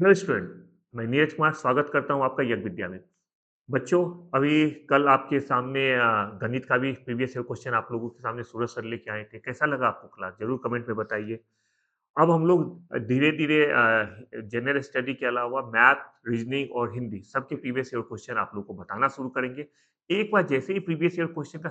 Hello student, मैं नीरज कुमार स्वागत करता हूँ आपका यज्ञ विद्या में। बच्चों, अभी कल आपके सामने गणित का भी प्रीवियस ईयर क्वेश्चन आप लोगों के सामने सूरज सर लेके आए थे। कैसा लगा आपको क्लास? ज़रूर कमेंट में बताइए। अब हम लोग धीरे-धीरे जनरल स्टडी के अलावा मैथ, रीजनिंग और हिंदी सबके प्रीवियस ईयर क्वेश्चन आप लोगों को बताना शुरू करेंगे। एक बार जैसे ही प्रीवियस ईयर क्वेश्चन का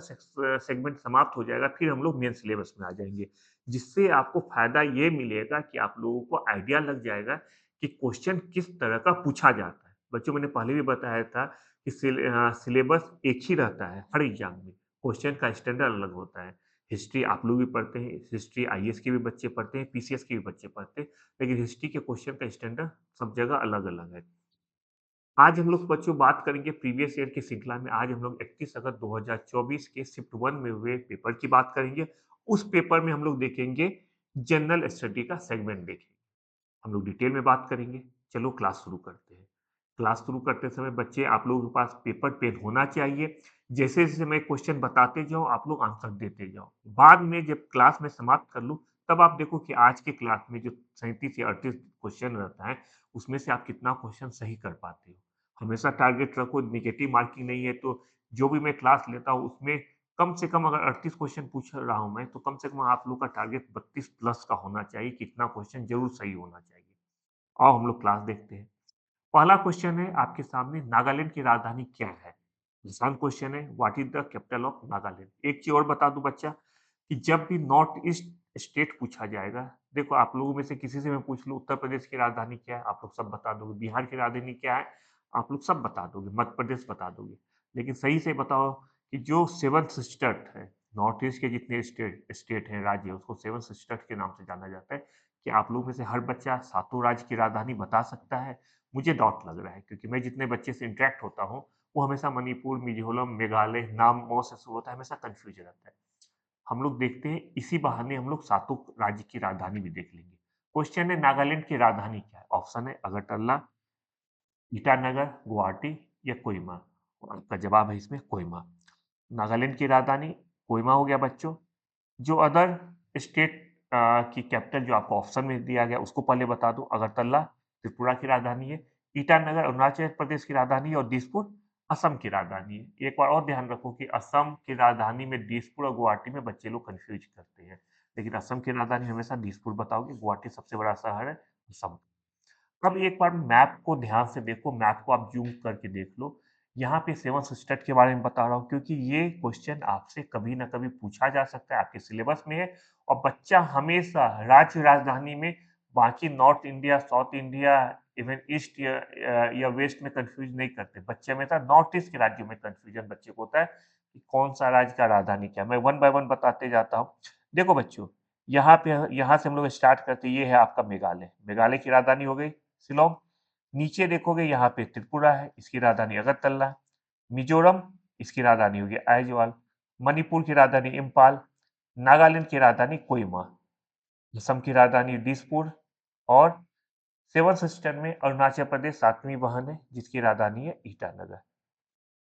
सेगमेंट समाप्त हो जाएगा, फिर हम लोग मेन सिलेबस में आ जाएँगे। जिससे आपको फ़ायदा ये मिलेगा कि आप लोगों को आइडिया लग जाएगा कि क्वेश्चन किस तरह का पूछा जाता है। बच्चों, मैंने पहले भी बताया था कि सिलेबस एक ही रहता है हर एग्ज़ाम में। क्वेश्चन का स्टैंडर्ड अलग होता है। हिस्ट्री आप लोग भी पढ़ते हैं, हिस्ट्री आईएएस के भी बच्चे पढ़ते हैं, पीसीएस के भी बच्चे पढ़ते हैं, लेकिन हिस्ट्री के क्वेश्चन का स्टैंडर्ड सब जगह अलग-अलग है। आज हम लोग बच्चों बात करेंगे प्रीवियस ईयर की श्रृंखला में। आज हम लोग 31 अगस्त 2024 के शिफ्ट 1 में हुए पेपर की बात करेंगे। उस पेपर में हम लोग देखेंगे जनरल स्टडी का सेगमेंट देखेंगे। हम लोग डिटेल में बात करेंगे। चलो क्लास शुरू करते हैं। क्लास शुरू करते समय बच्चे आप लोगों के पास पेपर पेन होना चाहिए। जैसे-जैसे मैं क्वेश्चन बताते जाऊँ, आप लोग आंसर देते जाओ। बाद में जब क्लास मैं समाप्त कर लूँ, तब आप देखो कि आज के क्लास में जो 37 या 38 क्वेश्चन रहता है, उसमें से आप कितना क्वेश्चन सही कर पाते हो। हमेशा टारगेट रखो, नेगेटिव मार्किंग नहीं है तो जो भी मैं क्लास लेता हूँ उसमें कम से कम अगर 38 क्वेश्चन पूछ रहा हूँ मैं, तो कम से कम आप लोग का टारगेट 32 प्लस का होना चाहिए कि इतना क्वेश्चन ज़रूर सही होना चाहिए। आओ हम लोग क्लास देखते हैं। पहला क्वेश्चन है आपके सामने, नागालैंड की राजधानी क्या है? आसान क्वेश्चन है, what is the capital of Nagaland? एक चीज़ और बता दूँ बच्चा, कि जब भी नॉर्थ ईस्ट स्टेट पूछा जाएगा, देखो आप लोगों में से किसी से मैं पूछ लूँ उत्तर प्रदेश की राजधानी क्या है? आप लोग सब बता दोगे। बिहार की राजधानी क्या है? आप लोग सब बता दोगे। मध्य प्रदेश बता दोगे। लेकिन सही से बताओ कि जो 7th स्टेट है, नॉर्थ ईस्ट के जितने स्टेट स्टेट हैं, राज्य हैं, उसको 7th स्टेट के नाम से जाना जाता है। क्या आप लोगों में से हर बच्चा सातों राज्य की राजधानी बता सकता है? मुझे डाउट लग रहा है, क्योंकि मैं जितने बच्चे से इंटरैक्ट होता हूँ, वो हमेशा मणिपुर, मिज़ोरम, मेघालय नाम म से शुरू होता है, हमेशा कन्फ्यूज़ रहता है। हम लोग देखते हैं, इसी बहाने हम लोग सातों राज्य की राजधानी भी देख लेंगे। क्वेश्चन है, नागालैंड की राजधानी क्या है? ऑप्शन है अगरतला, ईटानगर, गुवाहाटी या कोहिमा। और आपका जवाब है इसमें कोहिमा। नागालैंड की राजधानी कोहिमा हो गया बच्चों। जो अदर स्टेट की कैपिटल जो आपको ऑप्शन में दिया गया, उसको पहले बता दूँ। अगरतला त्रिपुरा की राजधानी है, ईटानगर अरुणाचल प्रदेश की राजधानी है और दिसपुर असम की राजधानी है। एक बार और ध्यान रखो कि असम की राजधानी में दिसपुर और गुवाहाटी में बच्चे लोग कन्फ्यूज़ करते हैं। लेकिन असम की राजधानी हमेशा दिसपुर बताओगे, गुवाहाटी सबसे बड़ा शहर है असम। अब एक बार मैप को ध्यान से देखो, मैप को आप ज़ूम करके देख लो। यहाँ पे 7 सिस्टर के बारे में बता रहा हूँ, क्योंकि ये क्वेश्चन आपसे कभी न कभी पूछा जा सकता है, आपके सिलेबस में है। और बच्चा हमेशा राज्य राजधानी में बाकी north India, south India, even east या वेस्ट में कन्फ्यूज़ नहीं करते। बच्चे हमेशा नॉर्थ ईस्ट के राज्यों में कन्फ्यूज़न बच्चे को होता है कि कौन-सा राज्य का राजधानी क्या है। मैं वन बाय वन बताते जाता हूँ। देखो बच्चों, यहाँ से हम लोग स्टार्ट करते हैं, ये है आपका मेघालय। मेघालय की राजधानी हो गई शिलांग। नीचे देखोगे यहाँ पे त्रिपुरा है, इसकी राजधानी अगरतला। मिजोरम, इसकी राजधानी होगी आइजवाल। मणिपुर की राजधानी इम्फाल। नागालैंड की राजधानी कोहिमा। असम की राजधानी दिसपुर। और सेवन सिस्टर में अरुणाचल प्रदेश सातवीं बहन है, जिसकी राजधानी है ईटानगर।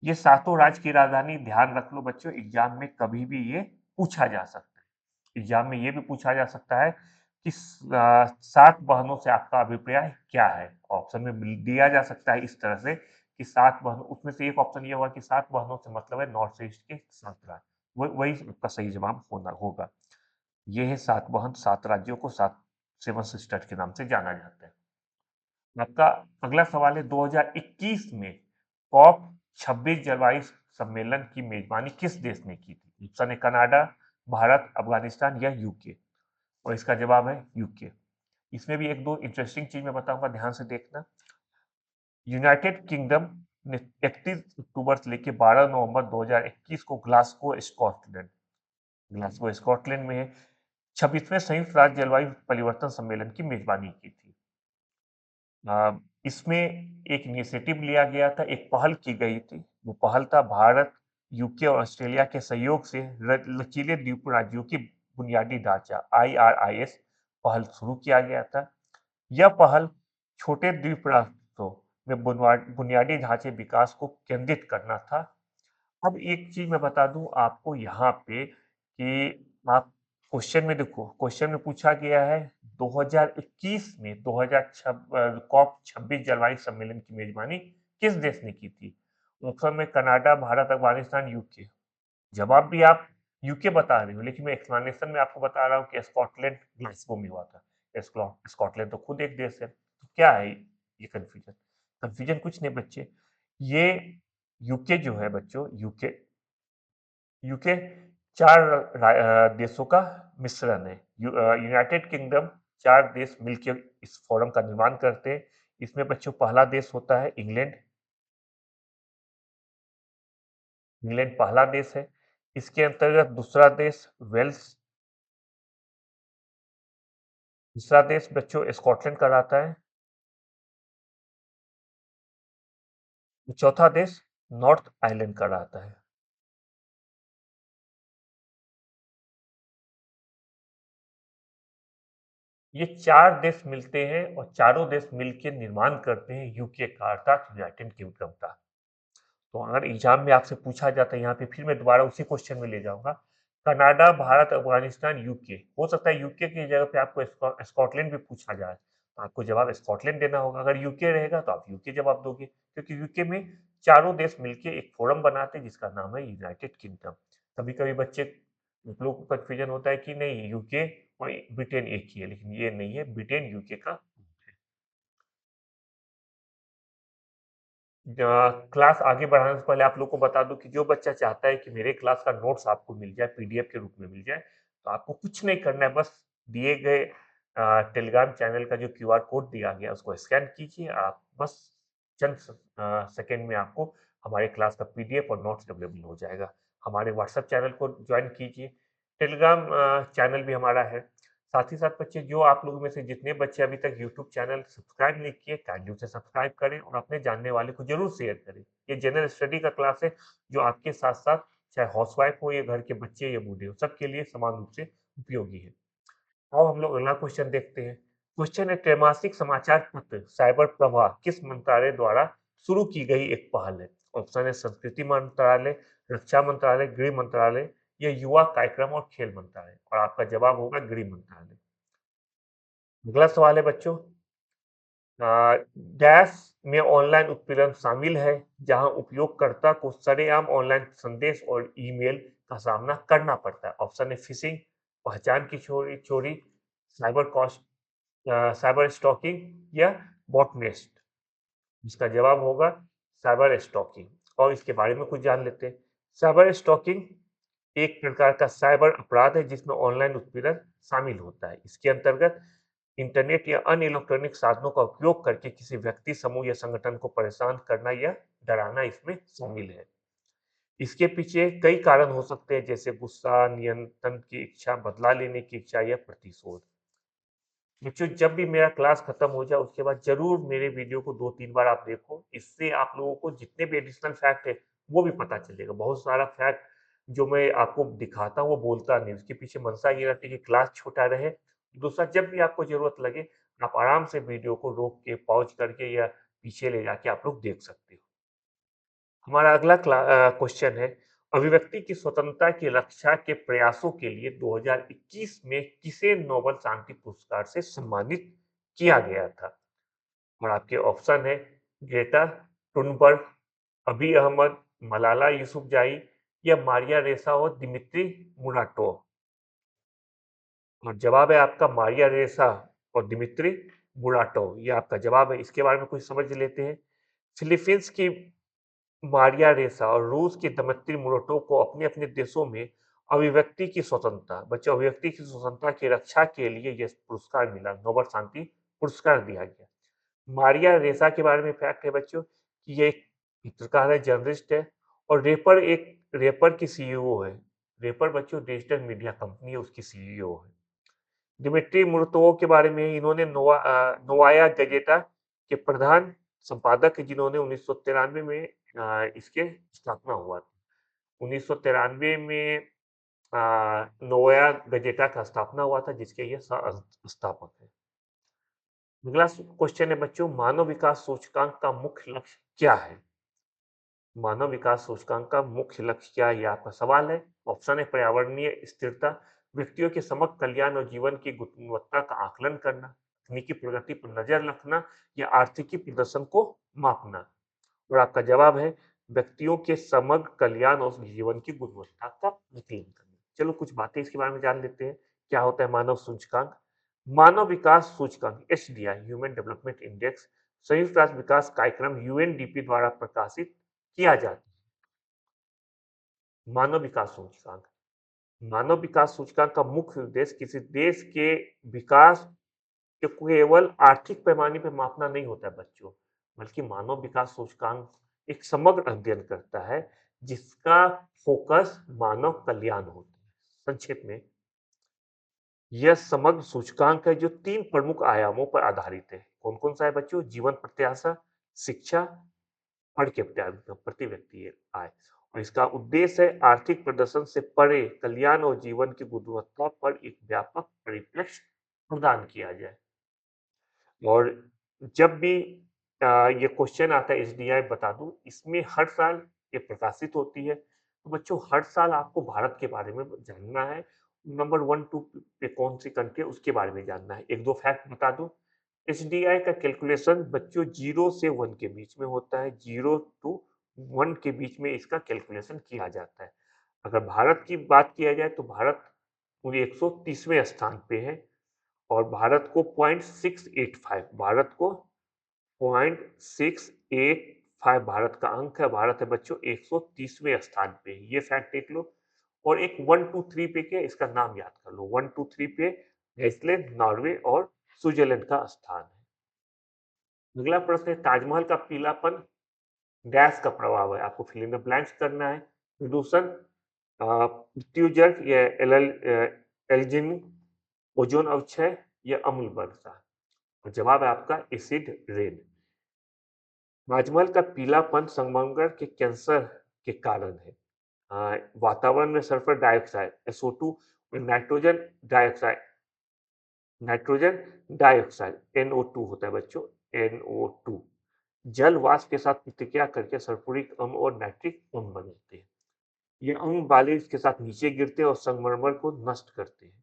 ये सातों राज्य की राजधानी ध्यान रख लो बच्चों, एग्जाम में कभी भी ये पूछा जा सकता है। एग्जाम में ये भी पूछा जा सकता है कि 7 बहनों से आपका अभिप्राय क्या है? ऑप्शन में दिया जा सकता है इस तरह से कि 7 बहनों, उसमें से एक ऑप्शन ये हुआ कि 7 बहनों से मतलब है नॉर्थ ईस्ट के 7 राज्य। वही आपका सही जवाब होना होगा। ये है 7 बहन, 7 राज्यों को 7 7 सिस्टर के नाम से जाना जाता है। आपका अगला सवाल है, 2021 में कॉप 26 जलवायु सम्मेलन की मेजबानी किस देश ने की थी? ऑप्शन है कनाडा, भारत, अफगानिस्तान या यूके। और इसका जवाब है यूके। इसमें भी एक दो इंटरेस्टिंग चीज मैं बताऊंगा, ध्यान से देखना। यूनाइटेड किंगडम ने 31 अक्टूबर से लेकर 12 नवंबर 2021 को ग्लासगो स्कॉटलैंड में 26वें संयुक्त राज्य जलवायु परिवर्तन सम्मेलन की मेजबानी की थी। इसमें एक इनिशिएटिव लिया गया था, एक पहल की गई थी। वो पहल था भारत, यूके और ऑस्ट्रेलिया के सहयोग से लचीले द्वीप राज्यों की बुनियादी ढांचा IRIS पहल शुरू किया गया था। यह पहल छोटे द्वीप राष्ट्रों में बुनियादी ढांचे विकास को केंद्रित करना था। अब एक चीज मैं बता दूं आपको यहाँ पे कि आप क्वेश्चन में देखो, क्वेश्चन में पूछा गया है 2021 में कॉप 26 जलवायु सम्मेलन की मेजबानी किस देश ने की थी? ऑप्शन में कनाडा, भारत, अफगानिस्तान, यूके। जवाब भी आप यूके बता रहे हो, लेकिन मैं एक्सप्लेनेशन में आपको बता रहा हूँ कि स्कॉटलैंड ग्लासगो में हुआ था। स्कॉटलैंड तो खुद एक देश है। तो क्या है ये कन्फ्यूजन? कन्फ्यूजन कुछ नहीं बच्चे, ये यूके जो है बच्चों, यूके यूके 4 देशों का मिश्रण है। यूनाइटेड किंगडम 4 देश मिलके इस फोरम का निर्माण करते हैं। इसमें बच्चों पहला देश होता है इंग्लैंड। इंग्लैंड पहला देश है। इसके अंतर्गत दूसरा देश वेल्स, तीसरा देश बच्चों स्कॉटलैंड कहलाता है। चौथा देश नॉर्थ आयरलैंड कहलाता है। ये 4 देश मिलते हैं और चारों देश मिलके निर्माण करते हैं यूके का, अर्थात यूनाइटेड किंगडम का। तो अगर एग्जाम में आपसे पूछा जाता है यहाँ पे, फिर मैं दोबारा उसी क्वेश्चन में ले जाऊंगा। Canada, Bharat, Afghanistan, UK. हो सकता है यूके की जगह पे आपको स्कॉटलैंड भी पूछा जाए, तो आपको जवाब स्कॉटलैंड देना होगा। अगर यूके रहेगा तो आप यूके जवाब दोगे, क्योंकि यूके में चारों देश मिलके एक फोरम बनाते हैं जिसका नाम है यूनाइटेड किंगडम। कभी कभी बच्चे लोगों को कंफ्यूजन होता है कि नहीं यूके और ब्रिटेन एक ही है, लेकिन ये नहीं है, ब्रिटेन यूके का। क्लास आगे बढ़ाने से पहले आप लोग को बता दूं कि जो बच्चा चाहता है कि मेरे क्लास का नोट्स आपको मिल जाए, पीडीएफ के रूप में मिल जाए, तो आपको कुछ नहीं करना है, बस दिए गए टेलीग्राम चैनल का जो क्यूआर कोड दिया गया उसको स्कैन कीजिए। आप बस चंद सेकंड में आपको हमारे क्लास का पीडीएफ और नोट्स अवेलेबल हो जाएगा। हमारे व्हाट्सएप चैनल को ज्वाइन कीजिए। टेलीग्राम चैनल भी हमारा है। साथ ही साथ बच्चे, जो आप लोगों में से जितने बच्चे अभी तक यूट्यूब चैनल सब्सक्राइब नहीं किए, काइंडली उसे सब्सक्राइब करें और अपने जानने वाले को जरूर शेयर करें। ये जनरल स्टडी का क्लास है, जो आपके साथ साथ चाहे हाउसवाइफ हो या घर के बच्चे या बूढ़े हो, सबके लिए समान रूप से उपयोगी है। अब हम लोग अगला क्वेश्चन देखते हैं। क्वेश्चन है, त्रैमासिक समाचार पत्र साइबर प्रवाह किस मंत्रालय द्वारा शुरू की गई एक पहल है? ऑप्शन है संस्कृति मंत्रालय, रक्षा मंत्रालय, गृह मंत्रालय या युवा कार्यक्रम और खेल मंत्रालय। और आपका जवाब होगा गृह मंत्रालय। अगला सवाल है बच्चों, डैश में ऑनलाइन उत्पीड़न शामिल है, जहां उपयोगकर्ता को सरेआम ऑनलाइन संदेश और ईमेल का सामना करना पड़ता है। ऑप्शन है फिशिंग, पहचान की चोरी चोरी, साइबर कॉस्ट साइबर स्टॉकिंग या बॉटनेस्ट। इसका जवाब होगा साइबर स्टॉकिंग। और इसके बारे में कुछ जान लेते हैं। साइबर स्टॉकिंग एक प्रकार का साइबर अपराध है जिसमें ऑनलाइन उत्पीड़न शामिल होता है। इसके अंतर्गत इंटरनेट या अन्य इलेक्ट्रॉनिक साधनों का उपयोग करके किसी व्यक्ति, समूह या संगठन को परेशान करना या डराना इसमें शामिल है। इसके पीछे कई कारण हो सकते हैं, जैसे गुस्सा, नियंत्रण की इच्छा, बदला लेने की इच्छा या प्रतिशोध। बच्चों, जब भी मेरा क्लास खत्म हो जाए उसके बाद जरूर मेरे वीडियो को 2-3 बार आप देखो। इससे आप लोगों को जितने भी एडिशनल फैक्ट है वो भी पता चलेगा। बहुत सारा फैक्ट जो मैं आपको दिखाता हूँ वो बोलता नहीं, उसके पीछे मंशा ये रहती है कि क्लास छोटा रहे। दूसरा, जब भी आपको जरूरत लगे आप आराम से वीडियो को रोक के, पॉज करके या पीछे ले जाके आप लोग देख सकते हो। हमारा अगला क्वेश्चन है, अभिव्यक्ति की स्वतंत्रता की रक्षा के प्रयासों के लिए 2021 में किसे नोबेल शांति पुरस्कार से सम्मानित किया गया था? और आपके ऑप्शन है ग्रेटा टुनबर्ग, अभी अहमद, मलाला यूसुफजई या मारिया रेसा और दिमित्री मुराटोव। और जवाब है आपका मारिया रेसा और दिमित्री मुराटोव, ये आपका जवाब है। इसके बारे में कुछ समझ लेते हैं। फिलीपींस की मारिया रेसा और रूस की दमित्री मुराटोव को अपने अपने देशों में अभिव्यक्ति की स्वतंत्रता, बच्चों अभिव्यक्ति की स्वतंत्रता की रक्षा के लिए यह पुरस्कार मिला, नोबेल शांति पुरस्कार दिया गया। मारिया रेसा के बारे में फैक्ट है बच्चों कि ये एक पत्रकार है, जर्नलिस्ट है और रेपर की सीईओ है। रेपर बच्चों डिजिटल मीडिया कंपनी है, उसकी सीईओ है। दिमित्री मुर्तोव के बारे में, इन्होंने नोवाया गजेटा के प्रधान संपादक है, जिन्होंने 1993 में इसके स्थापना हुआ था। 1993 में नोवाया गजेटा का स्थापना हुआ था, जिसके ये संस्थापक है। अगला क्वेश्चन है बच्चों, मानव विकास सूचकांक का मुख्य लक्ष्य क्या है? मानव विकास सूचकांक का मुख्य लक्ष्य क्या है, ये आपका सवाल है। ऑप्शन है पर्यावरणीय स्थिरता, व्यक्तियों के समग्र कल्याण और जीवन की गुणवत्ता का आकलन करना, तकनीकी प्रगति पर नजर रखना या आर्थिकी प्रदर्शन को मापना। और आपका जवाब है व्यक्तियों के समग्र कल्याण और जीवन की गुणवत्ता का आकलन करना। चलो कुछ बातें इसके बारे में जान लेते हैं। क्या होता है मानव सूचकांक? मानव विकास सूचकांक एचडीआई ह्यूमन डेवलपमेंट इंडेक्स संयुक्त राष्ट्र विकास कार्यक्रम यूएनडीपी द्वारा प्रकाशित किया जाता है। मानव विकास सूचकांक का मुख्य उद्देश्य किसी देश के विकास ये केवल आर्थिक पैमाने पे मापना नहीं होता है बच्चों, बल्कि मानव विकास सूचकांक एक समग्र अध्ययन करता है जिसका फोकस मानव कल्याण होता है। संक्षेप में यह समग्र सूचकांक है जो 3 प्रमुख आयामों पर आधारित है। कौन-कौन सा है बच्चों? जीवन प्रत्याशा, शिक्षा, पर कैपिटा प्रति व्यक्ति आय। और इसका उद्देश्य है आर्थिक प्रदर्शन से परे कल्याण और जीवन की गुणवत्ता पर एक व्यापक परिप्रेक्ष्य प्रदान किया जाए। और जब भी ये क्वेश्चन आता है एसडीआई बता दूं इसमें हर साल ये प्रकाशित होती है तो बच्चों हर साल आपको भारत के बारे में जानना है नंबर 1 2 पे कौन सी कंट्री है उसके बारे में जानना है एक दो फैक्ट बता दूं एसडीआई का कैलकुलेशन बच्चों 0 से 1 के बीच में होता है 0 to 1 के बीच में इसका कैलकुलेशन किया जाता है अगर भारत की बात किया जाए तो भारत पूरे 130वें स्थान पे है और भारत को 0.685 भारत को 0.685 भारत का अंक है भारत है बच्चों 130वें स्थान पे ये फैक्ट देख लो और एक 1 2 3 पे क्या इसका नाम याद कर लो 1 2 3 पे आइसलैंड नॉर्वे और स्विट्जरलैंड का स्थान है अगला प्रश्न है ताजमहल का पीलापन डैश का प्रभाव है आपको फिल इन द ब्लैंक्स करना है प्रदूषण मृत्युजर या एल्जिन ओजोन अवक्षय या अम्ल वर्षा और जवाब है आपका एसिड रेन राजमहल का पीलापन संगमरमर के कैंसर के कारण है वातावरण में सल्फर डाइऑक्साइड SO2 और नाइट्रोजन डाइऑक्साइड NO2 होता है बच्चों NO2 जल वाष्प के साथ प्रतिक्रिया करके सल्फ्यूरिक अम्ल और नाइट्रिक अम्ल बनाते हैं ये अम्ल बारिश के साथ नीचे गिरते हैं और संगमरमर को नष्ट करते हैं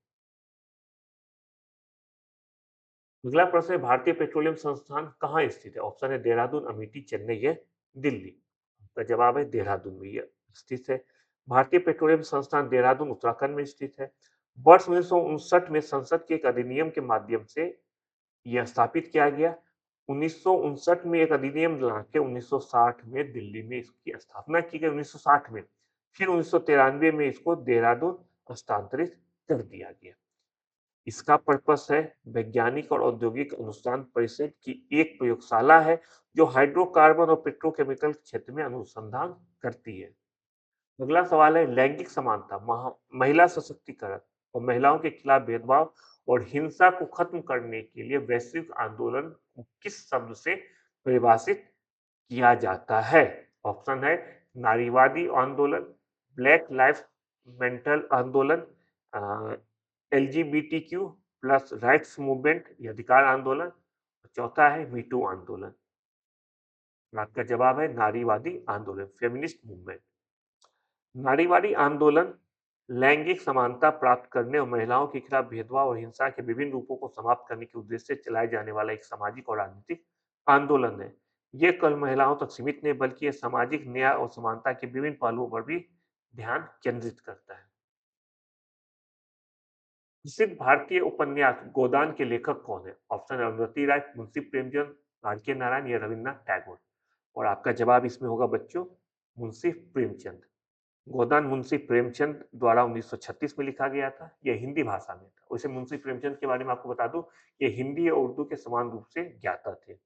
अगला प्रश्न है भारतीय पेट्रोलियम संस्थान कहाँ स्थित है ऑप्शन है देहरादून अमेठी चेन्नई या दिल्ली का जवाब है देहरादून में यह स्थित है भारतीय पेट्रोलियम संस्थान देहरादून उत्तराखंड में स्थित है वर्ष 1959 में संसद के एक अधिनियम के माध्यम से यह स्थापित किया गया 1959 में एक अधिनियम ला के 1960 में दिल्ली में इसकी स्थापना की गई 1960 में फिर 1993 में इसको देहरादून हस्तांतरित कर दिया गया इसका पर्पस है वैज्ञानिक और औद्योगिक अनुसंधान परिषद की एक प्रयोगशाला है जो हाइड्रोकार्बन और पेट्रोकेमिकल क्षेत्र में अनुसंधान करती है अगला सवाल है लैंगिक समानता महिला सशक्तिकरण और महिलाओं के खिलाफ भेदभाव और हिंसा को खत्म करने के लिए वैश्विक आंदोलन को किस शब्द से परिभाषित किया जाता है ऑप्शन है नारीवादी आंदोलन ब्लैक लाइफ मेंटल आंदोलन एलजीबीटीक्यू प्लस राइट्स मूवमेंट या अधिकार आंदोलन चौथा है मीटू आंदोलन आपका जवाब है नारीवादी आंदोलन फेमिनिस्ट मूवमेंट नारीवादी आंदोलन लैंगिक समानता प्राप्त करने और महिलाओं के खिलाफ भेदभाव और हिंसा के विभिन्न रूपों को समाप्त करने के उद्देश्य से चलाए जाने वाला एक सामाजिक और राजनीतिक आंदोलन है ये केवल महिलाओं तक सीमित नहीं बल्कि ये सामाजिक न्याय और समानता के विभिन्न पहलुओं पर भी ध्यान केंद्रित करता है प्रसिद्ध भारतीय उपन्यास गोदान के लेखक कौन है ऑप्शन है अरुंधति राय मुंशी प्रेमचंद भारतीय नारायण या रविन्द्रनाथ टैगोर और आपका जवाब इसमें होगा बच्चों मुंशी प्रेमचंद गोदान मुंशी प्रेमचंद द्वारा 1936 में लिखा गया था यह हिंदी भाषा में था वैसे मुंशी प्रेमचंद के बारे में आपको बता दूं ये हिंदी और उर्दू के समान रूप से ज्ञाता थे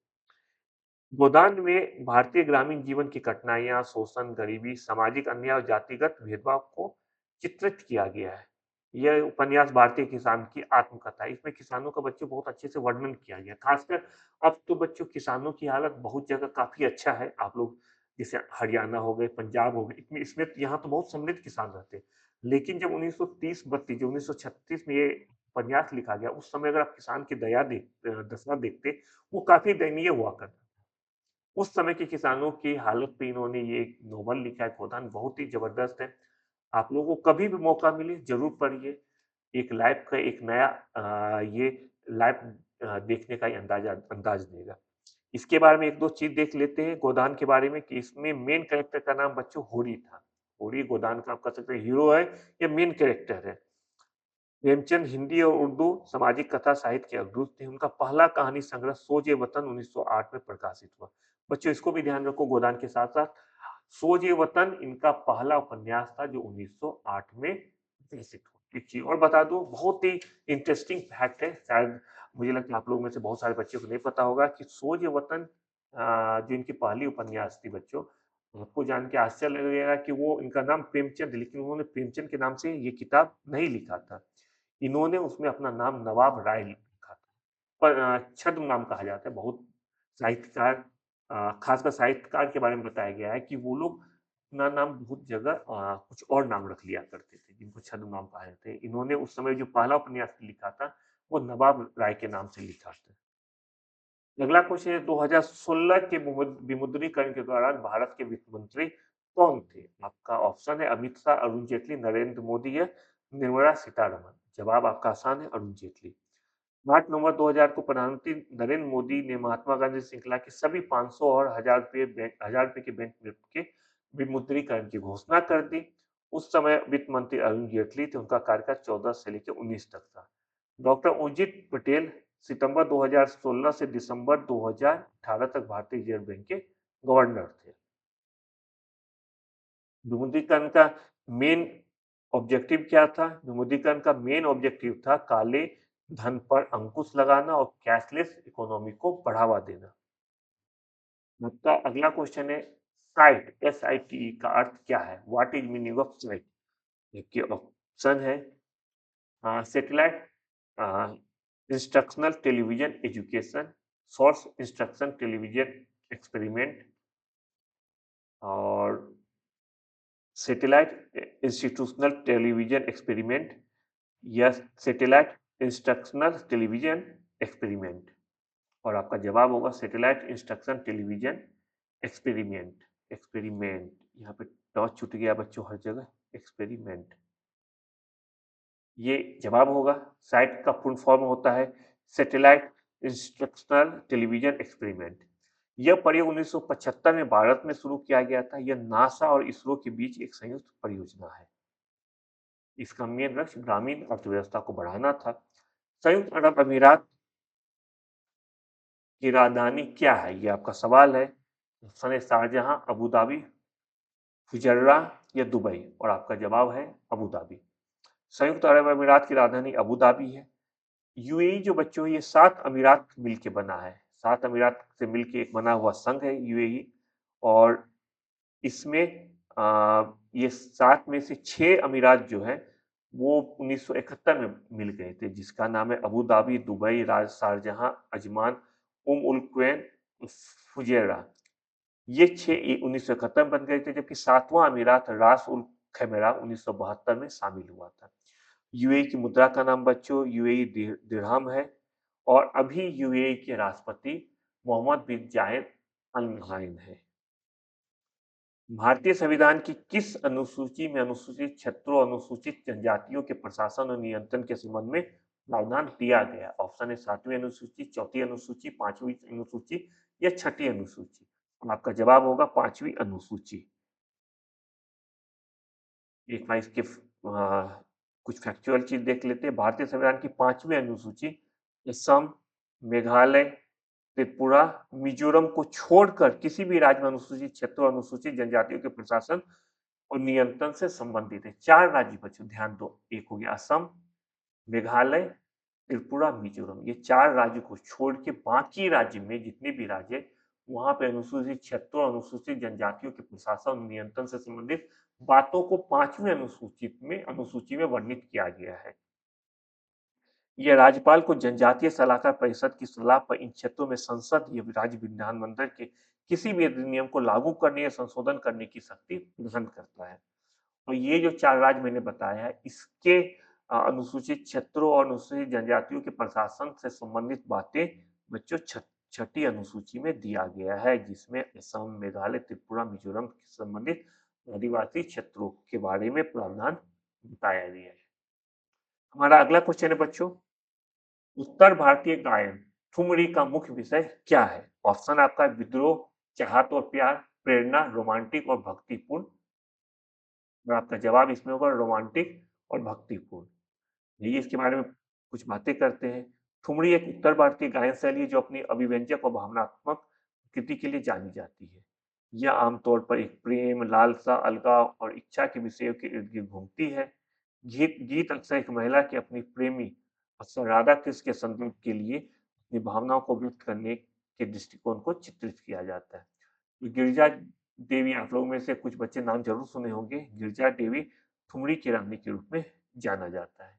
गोदान में भारतीय ग्रामीण जीवन की कठिनाइयां शोषण गरीबी सामाजिक अन्याय और जातिगत भेदभाव को चित्रित किया गया है यह उपन्यास भारतीय किसान की आत्मकथा है इसमें किसानों का बच्चों बहुत अच्छे से वर्णन किया गया खासकर अब तो बच्चों किसानों की हालत बहुत जगह काफी अच्छा है आप लोग जैसे हरियाणा हो गए पंजाब हो गए इसमें इसमें यहाँ तो बहुत समृद्ध किसान रहते हैं लेकिन जब 1930-32 जो 1936 में ये उपन्यास लिखा गया उस समय अगर आप किसान की दशा देखते वो काफी दयनीय हुआ करता उस समय के किसानों की हालत पे इन्होंने ये एक नोवेल लिखा है गोदान बहुत ही जबरदस्त है आप लोगों को कभी भी मौका मिले जरूर पढ़िए एक लाइफ का एक नया ये लाइफ देखने का ही अंदाज देगा। इसके बारे में 1-2 चीज़ देख लेते हैं गोदान के बारे में कि इसमें मेन कैरेक्टर का नाम बच्चों होरी था। होरी गोदान का आप कह सकते हैं हीरो है या मेन कैरेक्टर है। प्रेमचंद हिंदी और उर्दू सामाजिक कथा साहित्य के अग्रदूत थे। उनका पहला कहानी संग्रह सोज-ए वतन 1908 में प्रकाशित हुआ। बच्चों इसको भी ध्यान रखो गोदान के साथ-साथ सोज-ए-वतन इनका पहला उपन्यास था जो 1908 में प्रकाशित हुआ। एक चीज़ और बता दूँ बहुत ही इंटरेस्टिंग फैक्ट है, शायद मुझे लगता है आप लोगों में से बहुत सारे बच्चों को नहीं पता होगा कि सोज-ए-वतन जो इनकी पहली उपन्यास थी बच्चों, आपको जान के आश्चर्य लगेगा कि वो इनका नाम प्रेमचंद लेकिन उन्होंने प्रेमचंद के नाम से ये किताब नहीं लिखा था। इन्होंने उसमें अपना नाम नवाब राय लिखा था। पर छद्म नाम कहा जाता है। बहुत साहित्यकार खासकर साहित्यकार के बारे में बताया गया है कि वो लोग अपना नाम बहुत जगह कुछ और नाम रख लिया करते थे, जिनको छद्म नाम कहा जाता है। इन्होंने उस समय जो पहला उपन्यास लिखा था, वो नवाब राय के नाम से लिखा था। अगला क्वेश्चन है 2016 के विमुद्रीकरण के दौरान भारत के वित्त मंत्री कौन थे? आपका ऑप्शन है अमित शाह, अरुण जेटली, नरेंद्र मोदी या निर्मला सीतारमण। जवाब आपका आसान है अरुण जेटली। 8 नवंबर 2000 को प्रधानमंत्री नरेंद्र मोदी ने महात्मा गांधी श्रृंखला के सभी 500 और 1000 रुपए के बैंक नोट के विमुद्रीकरण की घोषणा कर दी। उस समय वित्त मंत्री अरुण जेटली थे। उनका कार्यकाल 14 से लेकर 19 तक था। डॉक्टर उर्जित पटेल सितंबर 2016 से दिसंबर 2018 तक भारतीय रिजर्व बैंक के गवर्नर थे। विमुद्रीकरण का मेन ऑब्जेक्टिव क्या था? विमुद्रीकरण का मेन ऑब्जेक्टिव था काले धन पर अंकुश लगाना और कैशलेस इकोनॉमी को बढ़ावा देना। आपका अगला क्वेश्चन है साइट SITE का अर्थ क्या है? What is meaning of site? देखिए ऑप्शन है satellite instructional television education, source instruction television experiment और सैटेलाइट इंस्टीट्यूशनल टेलीविजन एक्सपेरिमेंट या सैटेलाइट इंस्ट्रक्शनल टेलीविजन एक्सपेरिमेंट। और आपका जवाब होगा satellite instruction television experiment. Experiment यहाँ पे टॉस छूट गया बच्चों हर जगह। एक्सपेरिमेंट ये जवाब होगा। साइट का फुल फॉर्म होता है सैटेलाइट इंस्ट्रक्शनल टेलीविजन एक्सपेरिमेंट। यह प्रयोग 1975 में भारत में शुरू किया गया था। यह नासा और इसरो के बीच एक संयुक्त परियोजना है। इसका मेन लक्ष्य ग्रामीण अर्थव्यवस्था को बढ़ाना था। संयुक्त अरब अमीरात की राजधानी क्या है? ये आपका सवाल है। ऑप्शन है शारजहां, अबू धाबी, फुजैरा या दुबई। और आपका जवाब है अबू धाबी। संयुक्त अरब अमीरात की राजधानी अबू धाबी है। यूएई जो बच्चों ये 7 अमीरात मिलके बना है। 7 अमीरात से मिलके एक बना हुआ संघ है यूएई। और इसमें ये 7 में से 6 अमीरात जो है वो 1971 में मिल गए थे, जिसका नाम है अबू धाबी, दुबई, राज शारजहां, अजमान, उल क्वैन, फुजैरा। ये 6 1971 में बन गए थे, जबकि 7वां अमीरात रास उल खैमरा 1972 में शामिल हुआ था। यूएई की मुद्रा का नाम बच्चों यूएई दिरहम है। और अभी यूएई के राष्ट्रपति मोहम्मद बिन जायद अल नह्यान है। भारतीय संविधान की किस अनुसूची में अनुसूचित क्षेत्रों और अनुसूचित जनजातियों के प्रशासन और नियंत्रण के संबंध में प्रावधान दिया गया? ऑप्शन है 7वीं अनुसूची, 4थी अनुसूची, 5वीं अनुसूची या 6ठी अनुसूची। आपका जवाब होगा 5वीं अनुसूची। एक बार इसके कुछ फैक्चुअल चीज देख लेते हैं। भारतीय संविधान की 5वीं अनुसूची असम, मेघालय, त्रिपुरा, मिजोरम को छोड़कर किसी भी राज्य में अनुसूचित क्षेत्रों और अनुसूचित जनजातियों के प्रशासन और नियंत्रण से संबंधित है। 4 राज्य बच्चों ध्यान दो। एक हो गया असम, मेघालय, त्रिपुरा, मिजोरम। ये 4 राज्यों को छोड़ के बाकी राज्य में जितने भी राज्य हैं, वहाँ पे अनुसूचित क्षेत्रों और अनुसूचित जनजातियों के प्रशासन और नियंत्रण से संबंधित बातों को 5वीं अनुसूची में वर्णित किया गया है। यह राज्यपाल को जनजातीय सलाहकार परिषद की सलाह पर इन क्षेत्रों में संसद या राज्य विधानमंडल के किसी भी अधिनियम को लागू करने या संशोधन करने की शक्ति प्रदान करता है। और ये जो 4 राज्य मैंने बताया है, इसके अनुसूचित क्षेत्रों और अनुसूचित जनजातियों के प्रशासन से संबंधित बातें बच्चों 6ठी अनुसूची में दिया गया है, जिसमें असम, मेघालय, त्रिपुरा, मिजोरम से संबंधित आदिवासी क्षेत्रों के बारे में प्रावधान बताया गया है। हमारा अगला क्वेश्चन है बच्चों, उत्तर भारतीय गायन ठुमरी का मुख्य विषय क्या है? ऑप्शन आपका है विद्रोह, चाहत और प्यार, प्रेरणा, रोमांटिक और भक्तिपूर्ण। और आपका जवाब इसमें होगा रोमांटिक और भक्तिपूर्ण। चलिए इसके बारे में कुछ बातें करते हैं। ठुमरी एक उत्तर भारतीय गायन शैली है जो अपनी अभिव्यंजक और भावनात्मक कृति के लिए जानी जाती है। यह आमतौर पर एक प्रेम, लालसा, अलगाव और इच्छा के विषयों के इर्द-गिर्द घूमती है। गीत गीत अक्सर एक महिला के अपनी प्रेमी, अक्सर राधा कृष्ण के संदर्भ के लिए अपनी भावनाओं को व्यक्त करने के दृष्टिकोण को चित्रित किया जाता है। गिरिजा देवी, आप लोगों में से कुछ बच्चे नाम ज़रूर सुने होंगे। गिरिजा देवी ठुमरी की रानी के रूप में जाना जाता है।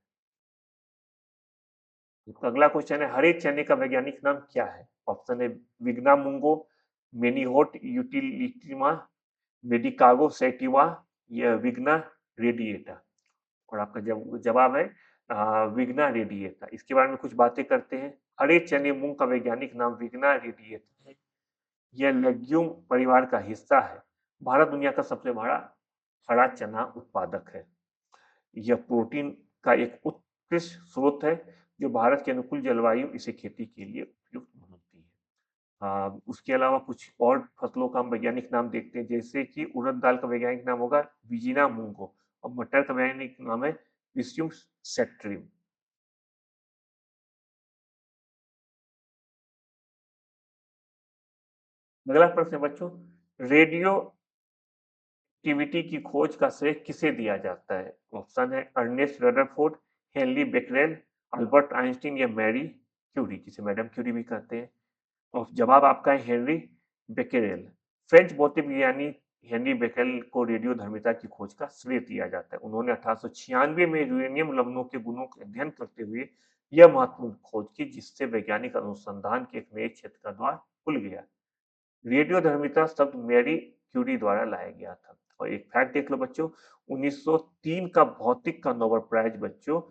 तो अगला क्वेश्चन है, हरे चने का वैज्ञानिक नाम क्या है? ऑप्शन है विग्ना मुंगो, मेनीहोट यूटिलिटीमा, मेडिकागो सैटिवा या विग्ना रेडिएटा। और आपका जवाब है विग्ना रेडिएटा। इसके बारे में कुछ बातें करते हैं। हरे चने मूंग का वैज्ञानिक नाम विग्ना रेडिएटा है। यह लेग्यूम परिवार का हिस्सा है। भारत दुनिया का सबसे बड़ा हरा चना उत्पादक है। यह प्रोटीन का एक उत्कृष्ट स्रोत है जो भारत के अनुकूल जलवायु इसे खेती के लिए उपयुक्त बनाती है। उसके अलावा कुछ और फसलों का हम वैज्ञानिक नाम देखते हैं, जैसे कि उड़द दाल का वैज्ञानिक नाम होगा विजिना मूंगो और मटर का वैज्ञानिक नाम है विस्यूम सेट्रिम। अगला प्रश्न है बच्चों, रेडियो एक्टिविटी की खोज का श्रेय किसे दिया जाता है? ऑप्शन है Ernest Rutherford, Henry Becquerel, Albert Einstein या मैरी क्यूरी, जिसे मैडम क्यूरी भी कहते हैं। और जवाब आपका है हेनरी बेकेरेल। फ्रेंच भौतिक विज्ञानी हेनरी बेकेरेल को रेडियोधर्मिता की खोज का श्रेय दिया जाता है। उन्होंने 1896 में यूरेनियम लवणों के गुणों का अध्ययन करते हुए यह महत्वपूर्ण खोज की, जिससे वैज्ञानिक अनुसंधान के एक नए क्षेत्र का द्वार खुल गया। रेडियोधर्मिता शब्द मैरी क्यूरी द्वारा लाया गया था। और एक फैक्ट देख लो बच्चों, 1903 का भौतिक का नोबेल प्राइज बच्चों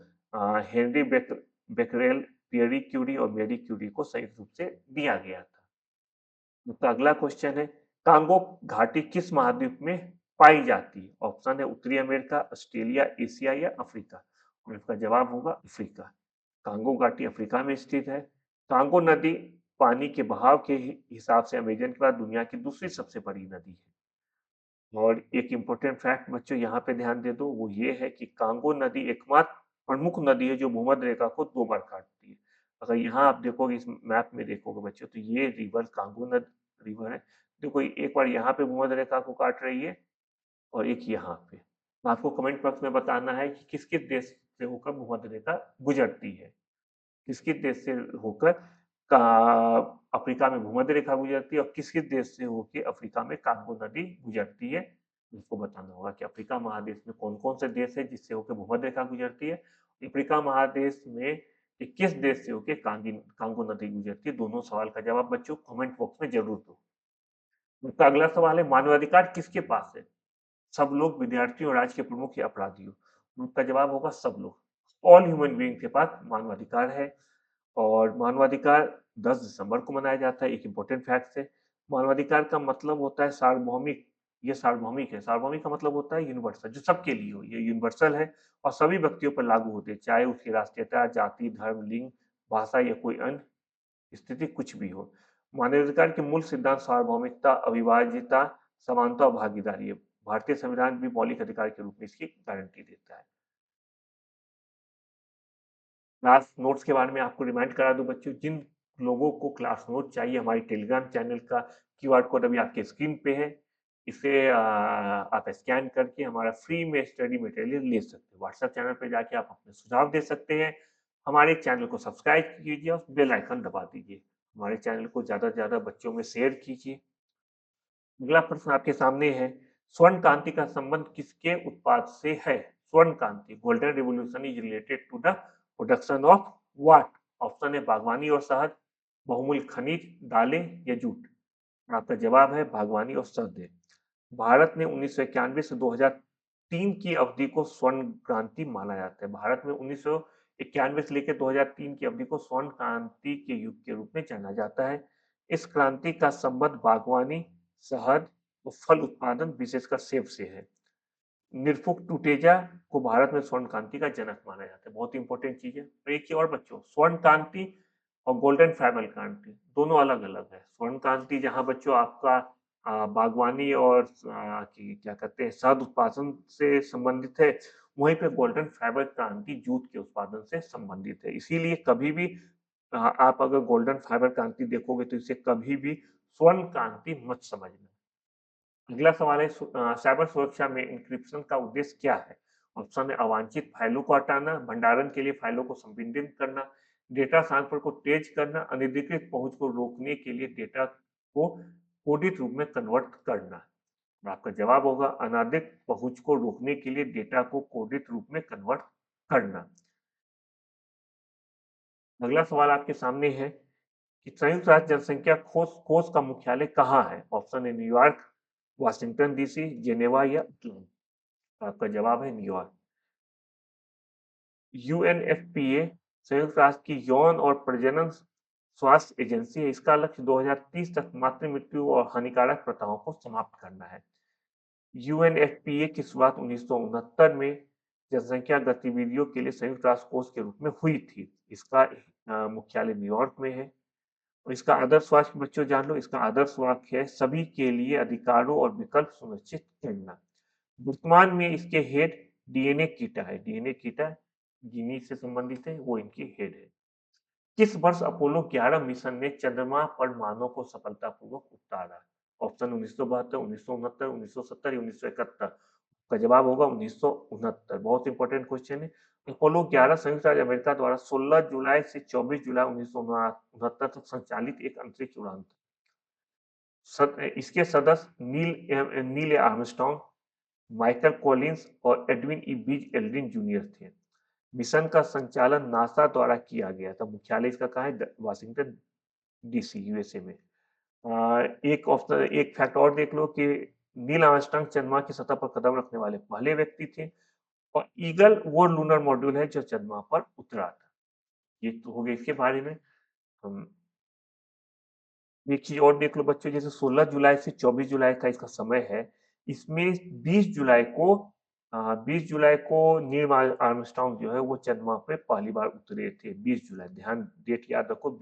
हेनरी बेकरेल, पियरी क्यूरी और मैरी क्यूरी को संयुक्त रूप से दिया गया था। तो अगला क्वेश्चन है, कांगो घाटी किस महाद्वीप में पाई जाती है? ऑप्शन है उत्तरी अमेरिका, ऑस्ट्रेलिया, एशिया या अफ्रीका। और इसका जवाब होगा अफ्रीका। कांगो घाटी अफ्रीका में स्थित है। कांगो नदी पानी के बहाव के हिसाब से अमेजन के बाद दुनिया की दूसरी सबसे बड़ी नदी है। और एक इम्पोर्टेंट फैक्ट बच्चों यहाँ पे ध्यान दे दो, वो ये है कि कांगो नदी एकमात्र प्रमुख नदी है जो भूमध्य रेखा को 2 बार काटती है। अगर यहाँ आप देखोगे, इस मैप में देखोगे बच्चों, तो ये रिवर कांगो नद रिवर है। देखो एक बार यहाँ पे भूमध्य रेखा को काट रही है और एक यहाँ पे। तो आपको कमेंट बॉक्स में बताना है कि किस-किस देश से होकर भूमध्य रेखा गुजरती है। किस-किस देश से होकर का अफ्रीका में भूमध्य रेखा गुजरती है और किस-किस देश से होके अफ्रीका में कांगो नदी गुजरती है। उसको बताना होगा कि अफ्रीका महादेश में कौन-कौन से देश है जिससे होकर भूमध्य रेखा गुजरती है। अफ्रीका महादेश में कि किस देश से होके कांगो नदी गुजरती है। दोनों सवाल का जवाब बच्चों कमेंट बॉक्स में जरूर दो। उनका अगला सवाल है, मानवाधिकार किसके पास है? सब लोग, विद्यार्थियों, राज्य के प्रमुख या अपराधियों। उनका जवाब होगा सब लोग। ऑल ह्यूमन बीइंग के पास मानवाधिकार है। और मानवाधिकार 10 दिसंबर को मनाया जाता है। एक इम्पोर्टेंट फैक्ट है, मानवाधिकार का मतलब होता है सार्वभौमिक। ये सार्वभौमिक है। सार्वभौमिक का मतलब होता है यूनिवर्सल, जो सबके लिए हो। ये यूनिवर्सल है और सभी व्यक्तियों पर लागू होते हैं, चाहे उसकी राष्ट्रीयता, जाति, धर्म, लिंग, भाषा या कोई अन्य स्थिति कुछ भी हो। मानवाधिकार के मूल सिद्धांत सार्वभौमिकता, अविभाज्यता, समानता और भागीदारी है। भारतीय संविधान भी मौलिक अधिकार के रूप में इसकी गारंटी देता है। क्लास नोट्स के बारे में आपको रिमाइंड करा दूं बच्चों, जिन लोगों को क्लास नोट चाहिए, हमारे टेलीग्राम चैनल का क्यूआर कोड अभी आपके स्क्रीन पे है। इसे आप स्कैन करके हमारा फ्री में स्टडी मटेरियल ले सकते हैं। व्हाट्सएप चैनल पे जाके आप अपने सुझाव दे सकते हैं। हमारे चैनल को सब्सक्राइब कीजिए और बेल आइकन दबा दीजिए। हमारे चैनल को ज़्यादा से ज़्यादा बच्चों में शेयर कीजिए। अगला प्रश्न आपके सामने है, स्वर्ण क्रांति का संबंध किसके उत्पाद से है? स्वर्ण क्रांति, golden revolution is related to the production of what? Option है बागवानी और शहद, बहुमूल्य खनिज, दालें या जूट। और आपका जवाब है बागवानी और शहद है। भारत ने 1991 से 2003 की अवधि को स्वर्ण क्रांति माना जाता है। भारत में 1991 से लेकर 2003 की अवधि को स्वर्ण क्रांति के युग के रूप में जाना जाता है। इस क्रांति का संबंध बागवानी, शहद और फल उत्पादन, विशेषकर सेब से है। निरफुक टुटेजा को भारत में स्वर्ण क्रांति का जनक माना जाता है। बहुत इंपॉर्टेंट चीज़ है। और एक चीज़ और बच्चों, स्वर्ण क्रांति और गोल्डन फाइबर क्रांति दोनों अलग-अलग है। स्वर्ण क्रांति जहाँ बच्चों आपका बागवानी और कि क्या कहते हैं शहद उत्पादन से संबंधित है, वहीं पे गोल्डन फाइबर क्रांति जूट के उत्पादन से संबंधित है। इसीलिए कभी भी आप अगर गोल्डन फाइबर क्रांति देखोगे तो इसे कभी भी स्वर्ण क्रांति मत समझना। अगला सवाल है साइबर सुरक्षा में एन्क्रिप्शन का उद्देश्य क्या है? ऑप्शन है अवांछित फाइलों को हटाना, भंडारण के लिए फाइलों को संपीड़ित करना, डेटा ट्रांसफर को तेज करना, अनधिकृत पहुंच को रोकने के लिए डेटा को कोडित रूप में कन्वर्ट करना। और आपका जवाब होगा अनाधिकृत पहुंच को रोकने के लिए डेटा को कोडित रूप में कन्वर्ट करना। अगला सवाल आपके सामने है कि संयुक्त राष्ट्र जनसंख्या कोष कोष का मुख्यालय कहाँ है? ऑप्शन है न्यूयॉर्क, वाशिंगटन डीसी, जेनेवा या अटलांटा। आपका जवाब है न्यूयॉर्क। यूएनएफपीए संयुक्त राष्ट्र की यौन और प्रजनन स्वास्थ्य एजेंसी है। इसका लक्ष्य 2030 तक मातृ मृत्यु और हानिकारक प्रथाओं को समाप्त करना है। यूएनएफपीए की शुरुआत 1969 में जनसंख्या गतिविधियों के लिए संयुक्त राष्ट्र कोष के रूप में हुई थी। इसका मुख्यालय न्यूयॉर्क में है। और इसका आदर्श वाक्य बच्चों जान लो, इसका आदर्श वाक्य है सभी के लिए अधिकारों और विकल्प सुनिश्चित करना। वर्तमान में इसके हेड डीएनए कीटा है। डीएनए कीटा गिनी से संबंधित है, वो इनकी हेड है। किस वर्ष अपोलो 11 मिशन ने चंद्रमा पर मानव को सफलतापूर्वक उतारा? ऑप्शन 1972, 1969, 1970 या 1971। का जवाब होगा 1969। बहुत इंपॉर्टेंट क्वेश्चन है। अपोलो 11 संयुक्त राज्य अमेरिका द्वारा 16 जुलाई से 24 जुलाई 1969 तक संचालित एक अंतरिक्ष उड़ान था। इसके सदस्य नील आर्मस्ट्रांग, माइकल कॉलिंस और एडविन ई बीज एल्ड्रिन जूनियर थे। मिशन का संचालन नासा द्वारा किया गया था। मुख्यालय इसका कहाँ है? वाशिंगटन डीसी, यूएसए में। एक फैक्ट और देख लो कि नील आर्मस्ट्रांग चंद्रमा की सतह पर कदम रखने वाले पहले व्यक्ति थे और ईगल वो लूनर मॉड्यूल है जो चंद्रमा पर उतरा था। ये तो हो गया इसके बारे में। हम एक चीज और देख लो बच्चों, जैसे 16 जुलाई से 24 जुलाई का इसका समय है। इसमें 20 जुलाई को नील आर्मस्ट्रांग जो है वो चंद्रमा पे पहली बार उतरे थे। 20 जुलाई, ध्यान डेट याद रखो,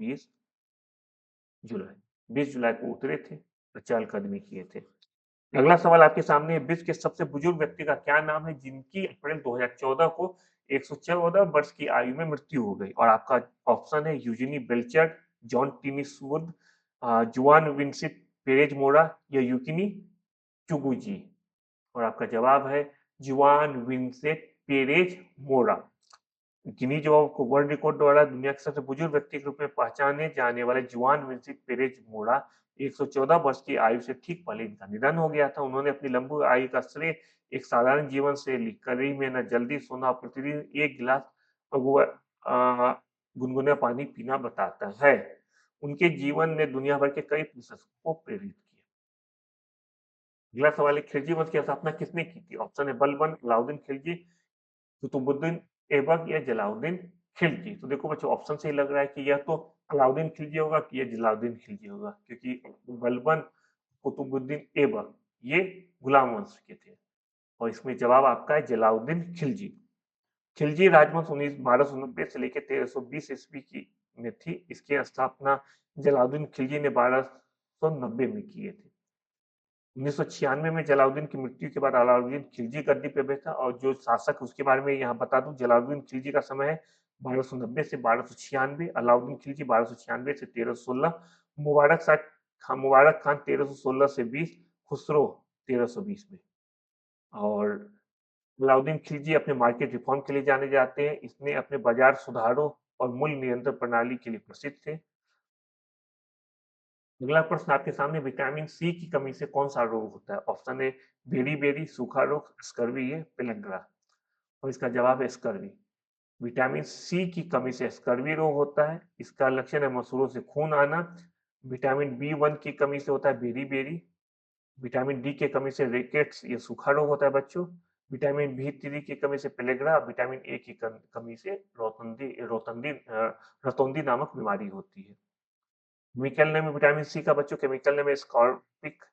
जुलाई 20 जुलाई को उतरे थे और चहलकदमी किए थे। अगला सवाल आपके सामने है, विश्व के सबसे बुजुर्ग व्यक्ति का क्या नाम है जिनकी अप्रैल 2014 को 114 वर्ष की आयु में मृत्यु हो गई? और आपका ऑप्शन है यूजिनी बेल्चर, जॉन टिनिसवुड, जुआन विंसित पेरेज मोरा या यूकिनी चुगुजी। और आपका जवाब है जुआन विंसेंट पेरेज मोरा। गिनीज को वर्ल्ड रिकॉर्ड द्वारा दुनिया के सबसे बुजुर्ग व्यक्ति के रूप में पहचाने जाने वाले जुआन विंसेंट पेरेज मोरा 114 वर्ष की आयु से ठीक पहले इनका निधन हो गया था। उन्होंने अपनी लंबी आयु का श्रेय एक साधारण जीवन शैली, कड़ी मेहनत, जल्दी सोना, प्रतिदिन एक गिलास गुनगुना पानी पीना बताता है। उनके जीवन ने दुनिया भर के कई पुस्तकों को प्रेरित किया। अगला सवाल है, खिलजी वंश की स्थापना किसने की थी? ऑप्शन है बलबन, अलाउद्दीन खिलजी, कुतुबुद्दीन ऐबक या जलालुद्दीन खिलजी। तो देखो बच्चों, ऑप्शन से ही लग रहा है कि यह तो अलाउद्दीन खिलजी होगा कि यह जलालुद्दीन खिलजी होगा, क्योंकि बलबन, कुतुबुद्दीन ऐबक ये गुलाम वंश के थे। और इसमें जवाब आपका है जलालुद्दीन खिलजी। खिलजी राजवंश 1290 से लेकर 1320 ईस्वी की में थी। इसकी स्थापना जलालुद्दीन खिलजी ने 1290 में किए थे। 1996 में जलालुद्दीन की मृत्यु के बाद अलाउद्दीन खिलजी गद्दी पे बैठा। और जो शासक उसके बारे में यहाँ बता दूं, जलालुद्दीन खिलजी का समय है 1290 से 1296, अलाउद्दीन खिलजी 1296 से 1316, मुबारक खान 1316 से 20, खुसरो 1320 में। और अलाउद्दीन खिलजी अपने मार्केट रिफॉर्म के लिए जाने जाते हैं। इसने अपने बाजार सुधारों और मूल्य नियंत्रण प्रणाली के लिए प्रसिद्ध थे। अगला प्रश्न आपके सामने, विटामिन सी की कमी से कौन सा रोग होता है? ऑप्शन ए बेरी-बेरी, सूखा रोग, स्कर्वी या पेलंग्रा। और इसका जवाब है स्कर्वी। विटामिन सी की कमी से स्कर्वी रोग होता है। इसका लक्षण है मसूड़ों से खून आना। विटामिन बी वन की कमी से होता है बेरी-बेरी। विटामिन डी की कमी से रिकेट्स या सूखा रोग होता है बच्चों। विटामिन बी थ्री की कमी से पेलेग्रा। विटामिन ए की कमी से रतौंधी नामक बीमारी होती है। केमिकल नेम है विटामिन सी का बच्चों, केमिकल नेम है स्कॉर्बिक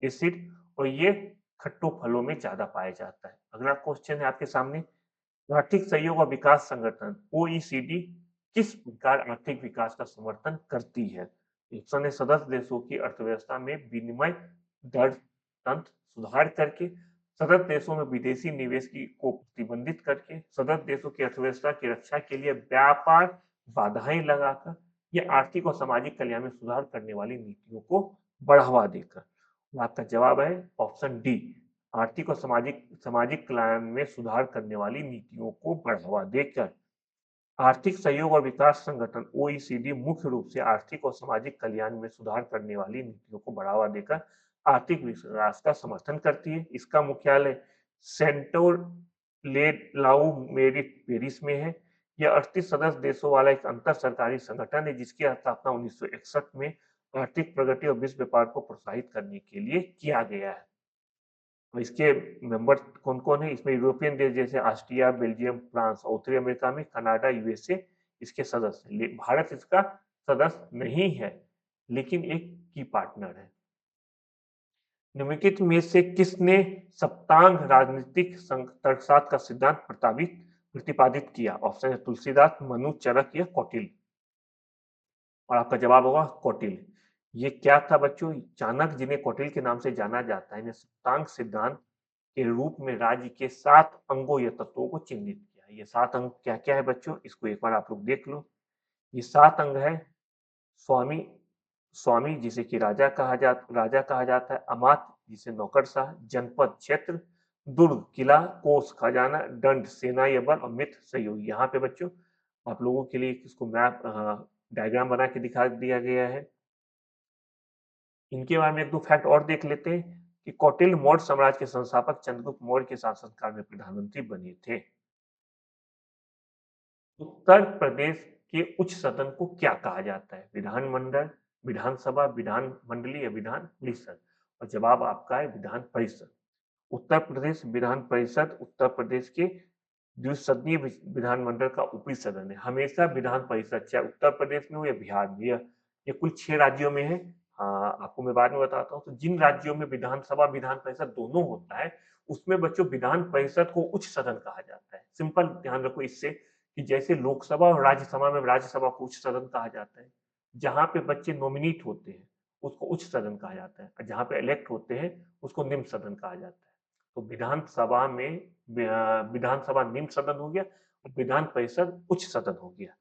एसिड। और ये खट्टू फलों में ज्यादा पाया जाता है। अगला क्वेश्चन है आपके सामने, आर्थिक सहयोग और विकास संगठन ओईसीडी किस प्रकार आर्थिक विकास का समर्थन करती है? ऑप्शन है, सदस्य देशों की अर्थव्यवस्था में विनिमय दर तंत्र सुधार करके, सदस्य देशों में विदेशी निवेश की को प्रतिबंधित करके, सदस्य देशों की अर्थव्यवस्था की रक्षा के लिए व्यापार बाधाएं लगाकर, या आर्थिक और सामाजिक कल्याण में सुधार करने वाली नीतियों को बढ़ावा देकर। और आपका जवाब है ऑप्शन डी, आर्थिक और सामाजिक सामाजिक कल्याण में सुधार करने वाली नीतियों को बढ़ावा देकर। आर्थिक सहयोग और विकास संगठन ओईसीडी मुख्य रूप से आर्थिक और सामाजिक कल्याण में सुधार करने वाली नीतियों को बढ़ावा देकर आर्थिक विकास का समर्थन करती है। इसका मुख्यालय सेंटोर लाउ मेरिट पेरिस में है। यह 38 सदस्य देशों वाला एक अंतर सरकारी संगठन है जिसकी स्थापना 1961 में आर्थिक प्रगति और विश्व व्यापार को प्रोत्साहित करने के लिए किया गया है। और इसके मेंबर कौन-कौन है? इसमें यूरोपियन देश जैसे ऑस्ट्रिया, बेल्जियम, फ्रांस और उत्तरी अमेरिका में कनाडा, यूएसए इसके सदस्य हैं। भारत इसका सदस्य नहीं है, लेकिन एक की पार्टनर है। निम्नलिखित में से किसने सप्तांग राजनीतिक तर्कशास्त्र का सिद्धांत प्रतिपादित किया? ऑप्शन है तुलसीदास, मनु, चरक या कौटिल्य। और आपका जवाब होगा कौटिल्य। ये क्या था बच्चों? चाणक्य जिन्हें कौटिल्य के नाम से जाना जाता है, इन्हें सप्तांग सिद्धांत के रूप में राज्य के 7 अंगों या तत्वों को चिह्नित किया। ये 7 अंग क्या-क्या है बच्चों? इसको एक बार आप लोग देख लो। ये 7 अंग है, स्वामी स्वामी जिसे कि राजा कहा जाता है, अमात्य जिसे नौकरशाह, जनपद क्षेत्र, दुर्ग किला, कोष खजाना, दंड सेना या बल और मित्र सहयोगी। यहाँ पे बच्चों आप लोगों के लिए इसको मैप डायग्राम बना के दिखा दिया गया है। इनके बारे में 1-2 फैक्ट और देख लेते हैं कि कौटिल्य मौर्य साम्राज्य के संस्थापक चंद्रगुप्त मौर्य के शासनकाल में प्रधानमंत्री बने थे। उत्तर प्रदेश के उच्च सदन को क्या कहा जाता है? विधानमंडल, विधानसभा, विधान मंडली या विधान परिषद? और जवाब आपका है विधान परिषद। उत्तर प्रदेश विधान परिषद उत्तर प्रदेश के द्विसदनीय विधानमंडल का ऊपरी सदन है। हमेशा विधान परिषद चाहे उत्तर प्रदेश में हो या बिहार में, ये कुल 6 राज्यों में है। आपको मैं बाद में बताता हूँ। तो जिन राज्यों में विधानसभा विधान परिषद दोनों होता है, उसमें बच्चों विधान परिषद को उच्च सदन कहा जाता है। सिंपल ध्यान रखो इससे कि जैसे लोकसभा और राज्यसभा में राज्यसभा को उच्च सदन कहा जाता है, जहाँ पे बच्चे नॉमिनेट होते हैं उसको उच्च सदन कहा जाता है, और जहाँ पे इलेक्ट होते हैं उसको निम्न सदन कहा जाता है। तो विधानसभा में विधानसभा निम्न सदन हो गया और विधान परिषद उच्च सदन हो गया।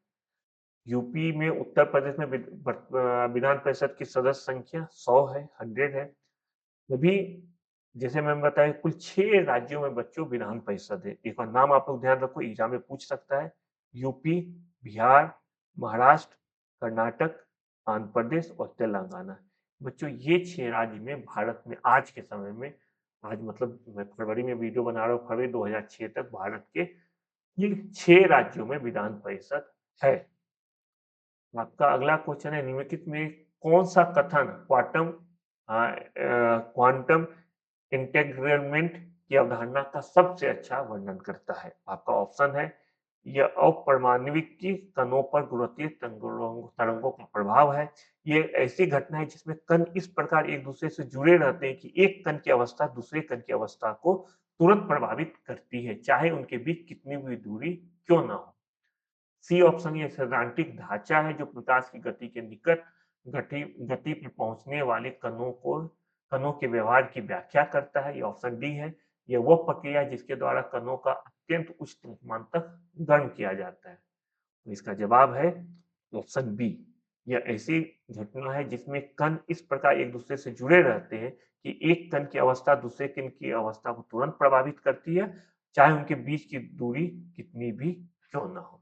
यूपी में उत्तर प्रदेश में विधान परिषद की सदस्य संख्या 100 है, 100 है। अभी जैसे मैंने बताया कुल 6 राज्यों में बच्चों विधान परिषद है। एक बार नाम आप लोग ध्यान रखो, एग्जाम में पूछ सकता है। यूपी, बिहार, महाराष्ट्र, कर्नाटक, आंध्र प्रदेश और तेलंगाना। बच्चों ये 6 राज्य में भारत में आज के समय में, आज मतलब मैं फरवरी में वीडियो बना रहा हूँ, फरवरी 2006 तक भारत के ये 6 राज्यों में विधान परिषद है। आपका अगला क्वेश्चन है, निम्नलिखित में कौन सा कथन क्वांटम इंटेग्रलमेंट की अवधारणा का सबसे अच्छा वर्णन करता है? आपका ऑप्शन है, यह अपरमाणविक की कणों पर गुरुत्वीय तरंगों का प्रभाव है। ये ऐसी घटना है जिसमें कण इस प्रकार एक दूसरे से जुड़े रहते हैं कि एक कण की अवस्था दूसरे कण की अवस्था को तुरंत प्रभावित करती है, चाहे उनके बीच कितनी भी दूरी क्यों ना हो। सी ऑप्शन ये सैद्धांतिक ढांचा है जो प्रकाश की गति के निकट गति गति पर पहुंचने वाले कणों के व्यवहार की व्याख्या करता है। ये ऑप्शन डी है, यह वो प्रक्रिया है जिसके द्वारा कणों का अत्यंत उच्च तापमान तक गर्म किया जाता है। तो इसका जवाब है ऑप्शन बी। यह ऐसी घटना है जिसमें कण इस प्रकार एक दूसरे से जुड़े रहते हैं कि एक कण की अवस्था दूसरे कण की अवस्था को तुरंत प्रभावित करती है, चाहे उनके बीच की दूरी कितनी भी क्यों ना हो।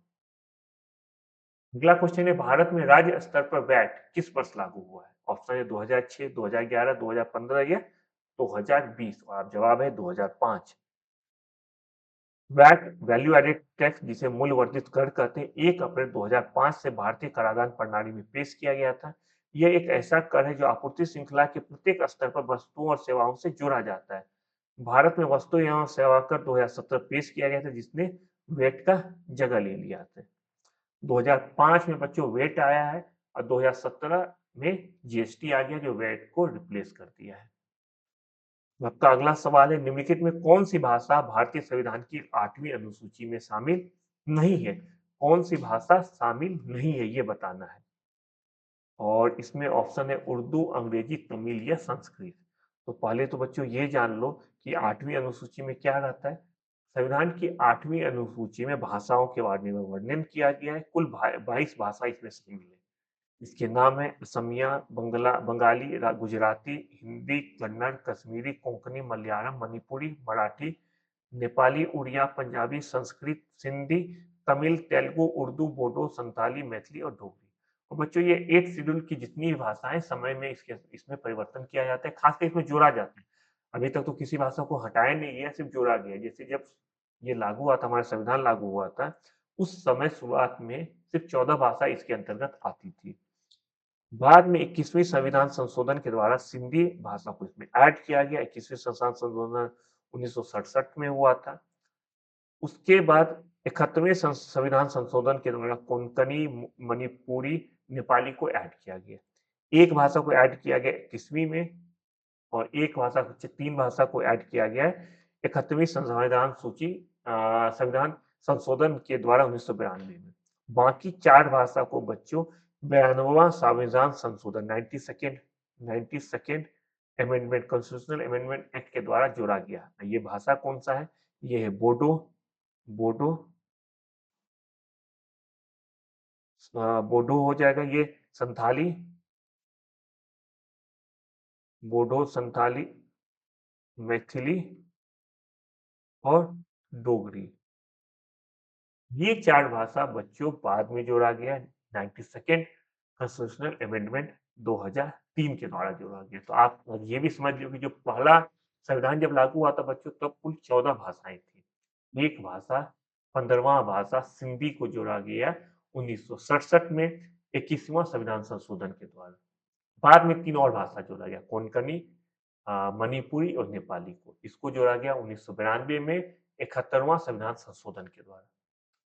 अगला क्वेश्चन है, भारत में राज्य स्तर पर वैट किस वर्ष लागू हुआ है? ऑप्शन है 2006, 2011, 2015 या 2020। और आप जवाब है 2005। वैट वैल्यू एडेड टैक्स जिसे मूल्य वर्धित कर कहते हैं 1 अप्रैल 2005 से भारतीय कराधान प्रणाली में पेश किया गया था। यह एक ऐसा कर है जो आपूर्ति श्रृंखला के प्रत्येक स्तर पर वस्तुओं और सेवाओं से जुड़ा जाता है। भारत में वस्तु एवं सेवा कर 2017 पेश किया गया था जिसने वैट का जगह ले लिया था। 2005 में बच्चों वेट आया है और 2017 में जीएसटी आ गया जो वेट को रिप्लेस कर दिया है। आपका अगला सवाल है, निम्नलिखित में कौन सी भाषा भारतीय संविधान की 8वीं अनुसूची में शामिल नहीं है? कौन सी भाषा शामिल नहीं है ये बताना है। और इसमें ऑप्शन है उर्दू, अंग्रेजी, तमिल या संस्कृत। तो पहले तो बच्चों ये जान लो कि 8वीं अनुसूची में क्या रहता है। संविधान की 8वीं अनुसूची में भाषाओं के बारे में वर्णन किया गया है। कुल 22 भाषा इसमें शामिल है। इसके नाम है असमिया, बंगाली, गुजराती, हिंदी, कन्नड़, कश्मीरी, कोंकणी, मलयालम, मणिपुरी, मराठी, नेपाली, उड़िया, पंजाबी, संस्कृत, सिंधी, तमिल, तेलुगु, उर्दू, बोडो, संताली, मैथिली और डोगरी। और बच्चों ये 8 शेड्यूल की जितनी भी भाषाएं समय में इसमें परिवर्तन किया जाता है, खासकर इसमें जोड़ा जाता है। अभी तक तो किसी भाषा को हटाया नहीं गया, सिर्फ जोड़ा गया। जैसे जब ये लागू हुआ था, हमारा संविधान लागू हुआ था, उस समय शुरुआत में सिर्फ 14 भाषा इसके अंतर्गत आती थी। बाद में 21वीं संविधान संशोधन के द्वारा सिंधी भाषा को इसमें ऐड किया गया। 21वीं संविधान संशोधन 1967 में हुआ था। उसके बाद 71वें संविधान संशोधन के द्वारा कोंकणी, मणिपुरी, नेपाली को ऐड किया गया। एक भाषा को ऐड किया गया 21वीं में और एक भाषा, 3 भाषा को ऐड किया गया है 71वीं संविधान संशोधन के द्वारा 1992 में। बाकी 4 भाषा को बच्चों 92वां संविधान संशोधन 92nd amendment, constitutional amendment act के द्वारा जोड़ा गया। ये भाषा कौन सा है? ये है बोडो, बोडो, बोडो हो जाएगा ये, संथाली, बोडो, संथाली, मैथिली और डोगरी। ये 4 भाषा बच्चों बाद में जोड़ा गया। 92nd कॉन्स्टिट्यूशनल अमेंडमेंट 2003 के द्वारा जोड़ा गया। तो आप ये भी समझ लो कि जो पहला संविधान जब लागू हुआ था बच्चों, तब कुल 14 भाषाएं थी। एक भाषा, 15वां भाषा सिंधी को जोड़ा गया 1967 में 21वां संविधान संशोधन के द्वारा। बाद में 3 और भाषा जोड़ा गया, कोंकणी, मणिपुरी और नेपाली को। इसको जोड़ा गया 1992 में 71वां संविधान संशोधन के द्वारा।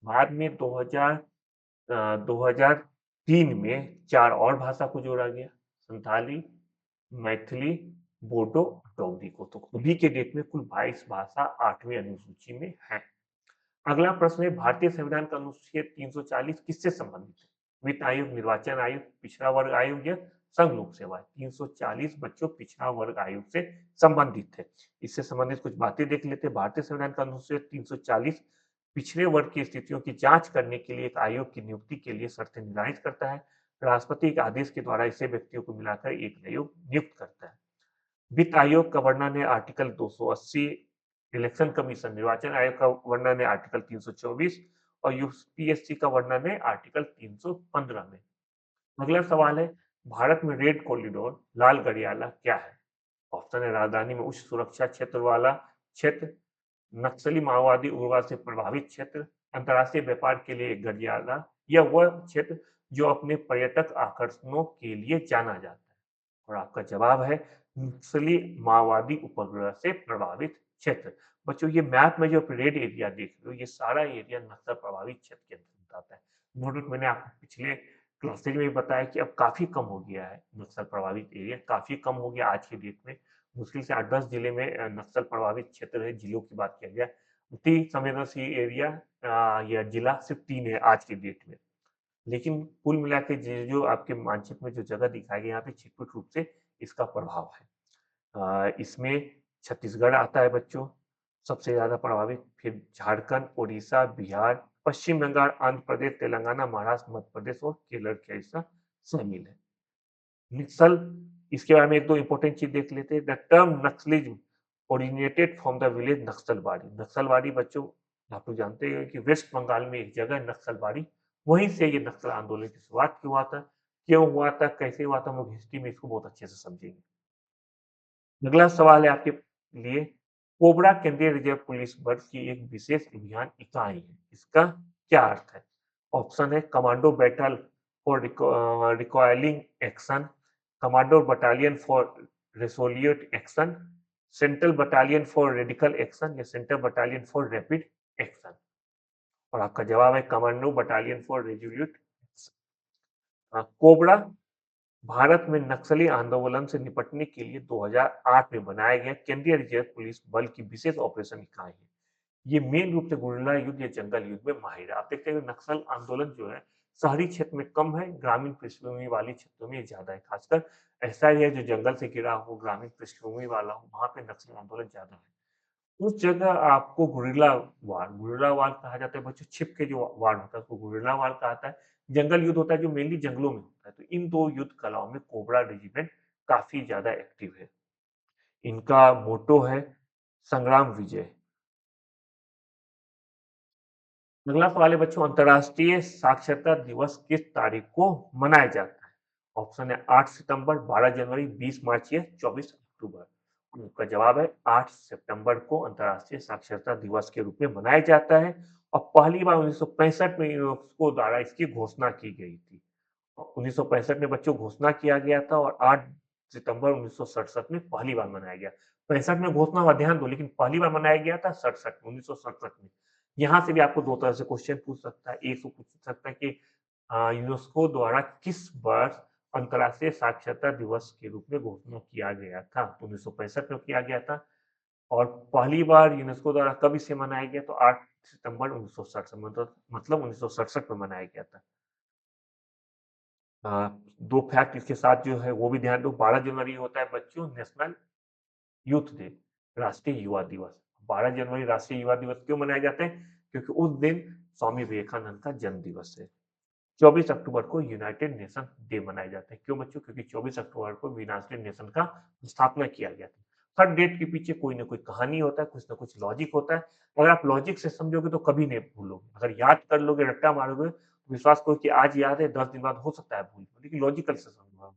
बाद में 2003 में 4 और भाषा को जोड़ा गया, संथाली, मैथिली, बोडो, डोगरी को। तो अभी के डेट में कुल 22 भाषा 8वीं अनुसूची में है। अगला प्रश्न है, भारतीय संविधान का अनुच्छेद 340 किससे संबंधित है? वित्त आयोग, निर्वाचन आयोग, पिछड़ा वर्ग आयोग या संघ लोक सेवा। 340 बच्चों पिछड़ा वर्ग आयोग से संबंधित है। इससे संबंधित कुछ बातें देख लेते हैं। भारतीय संविधान का अनुच्छेद 340 पिछड़े वर्ग की स्थितियों की जांच करने के लिए एक आयोग की नियुक्ति के लिए शर्तें निर्धारित करता है। राष्ट्रपति के आदेश के द्वारा ऐसे व्यक्तियों को मिलाकर एक आयोग नियुक्त करता है। वित्त आयोग का वर्णन है आर्टिकल 280, इलेक्शन कमीशन निर्वाचन आयोग का वर्णन है आर्टिकल 324 और यूपीएससी का वर्णन है आर्टिकल 315 में। अगला सवाल है, भारत में रेड कॉरिडोर लाल गड़ियाला क्या है? ऑप्शन है राजधानी में उच्च सुरक्षा क्षेत्र वाला क्षेत्र, नक्सली माओवादी उग्रवाद से प्रभावित क्षेत्र, अंतर्राष्ट्रीय व्यापार के लिए गड़ियाला या वह क्षेत्र जो अपने पर्यटक आकर्षणों के लिए जाना जाता है। और आपका जवाब है नक्सली माओवादी उपग्रह से प्रभावित क्षेत्र। बच्चों ये मैप में जो रेड एरिया देख रहे हो, ये सारा एरिया नक्सल प्रभावित क्षेत्र के अंतर्गत आता है। नोट, मैंने आपको पिछले क्लासेज में भी बताया कि अब काफी कम हो गया है नक्सल प्रभावित एरिया, काफी कम हो गया आज की डेट में। मुश्किल से 8-10 जिले में नक्सल प्रभावित क्षेत्र है। जिलों की बात किया गया, अति संवेदनशील एरिया या जिला सिर्फ 3 है आज की डेट में। लेकिन कुल मिला के जो आपके मानचित्र में जो जगह दिखाई गई, यहाँ पे छिटपुट रूप से इसका प्रभाव है। इसमें छत्तीसगढ़ आता है बच्चों सबसे ज्यादा प्रभावित, फिर झारखंड, उड़ीसा, बिहार, पश्चिम बंगाल, आंध्र प्रदेश, तेलंगाना, महाराष्ट्र, मध्य प्रदेश और केरल का हिस्सा शामिल है। नक्सल, इसके बारे में एक दो इंपॉर्टेंट चीज देख लेते हैं। The term Naxalism originated from the village Naxalbari. Naxalbari बच्चों आप लोग जानते हैं कि वेस्ट बंगाल में एक जगह है नक्सलबाड़ी, वहीं से ये नक्सल आंदोलन की शुरुआत क्यों हुआ था, कैसे हुआ था, हम लोग हिस्ट्री में इसको बहुत अच्छे से समझेंगे। अगला सवाल है आपके लिए, कोबरा केंद्रीय रिजर्व पुलिस बल की एक विशेष अभियान इकाई है, इसका क्या अर्थ है? ऑप्शन है commando battle for recoiling action, commando battalion for resolute action, central battalion for radical action या central battalion for rapid action. और आपका जवाब है commando battalion for resolute. COBRA Bharat में नक्सली आंदोलन से निपटने के लिए 2008 में बनाया गया केंद्रीय रिजर्व पुलिस बल की विशेष ऑपरेशन इकाई है। ये मेन रूप से गुरिल्ला युद्ध या जंगल युद्ध में माहिर है। आप देखते हैं कि नक्सल आंदोलन जो है शहरी क्षेत्र में कम है, ग्रामीण पृष्ठभूमि वाले क्षेत्रों में ये ज़्यादा है। खासकर ऐसा एरिया जो जंगल से घिरा हो, ग्रामीण पृष्ठभूमि वाला हो, वहाँ पे नक्सल आंदोलन ज़्यादा है। उस जगह आपको गुरिल्ला वार कहा जाता है बच्चों, छिप के जो वार होता है उसको गुरिल्ला वार कहा जाता है। जंगल युद्ध होता है जो मेनली जंगलों में होता है। तो इन 2 युद्ध कलाओं में कोबरा रेजिमेंट काफ़ी ज़्यादा एक्टिव है। इनका मोट्टो है संग्राम विजय। अगला सवाल है बच्चों, अंतर्राष्ट्रीय साक्षरता दिवस किस तारीख को मनाया जाता है? ऑप्शन है 8 सितंबर, 12 जनवरी, 20 मार्च या 24 अक्टूबर। उसका जवाब है 8 सितंबर को अंतर्राष्ट्रीय साक्षरता दिवस के रूप में मनाया जाता है और पहली बार 1965 में यूनेस्को द्वारा इसकी घोषणा की गई थी। 1965 में बच्चों घोषणा किया गया था और 8 सितंबर 1967 में पहली बार मनाया गया। 65 में घोषणा हुआ, ध्यान दो, लेकिन पहली बार मनाया गया था 1967 में। यहाँ से भी आपको 2 तरह से क्वेश्चन पूछ सकता है। एक तो पूछ सकता है कि यूनेस्को द्वारा किस वर्ष अंतर्राष्ट्रीय साक्षरता दिवस के रूप में घोषणा किया गया था? तो 1965 में किया गया था और पहली बार यूनेस्को द्वारा कब इसे मनाया गया? तो 8 सितंबर 1967 मतलब 1967 में मनाया गया था। 2 फैक्ट इसके साथ जो है वो भी ध्यान दो, 12 जनवरी होता है बच्चों नेशनल यूथ डे, राष्ट्रीय युवा दिवस। 12 जनवरी राष्ट्रीय युवा दिवस क्यों मनाया जाता है? क्योंकि उस दिन स्वामी विवेकानंद का जन्म दिवस है। 24 अक्टूबर को यूनाइटेड नेशन डे मनाया जाता है। क्यों बच्चों? क्योंकि 24 अक्टूबर को यूनाइटेड नेशन का स्थापना किया गया था। हर डेट के पीछे कोई ना कोई कहानी होता है, कुछ ना कुछ लॉजिक होता है। अगर आप लॉजिक से समझोगे तो कभी नहीं भूलोगे। अगर याद कर लोगे, रट्टा मारोगे, तो विश्वास करो कि आज याद है, 10 दिन बाद हो सकता है भूल जाओ, लेकिन लॉजिकल से समझो।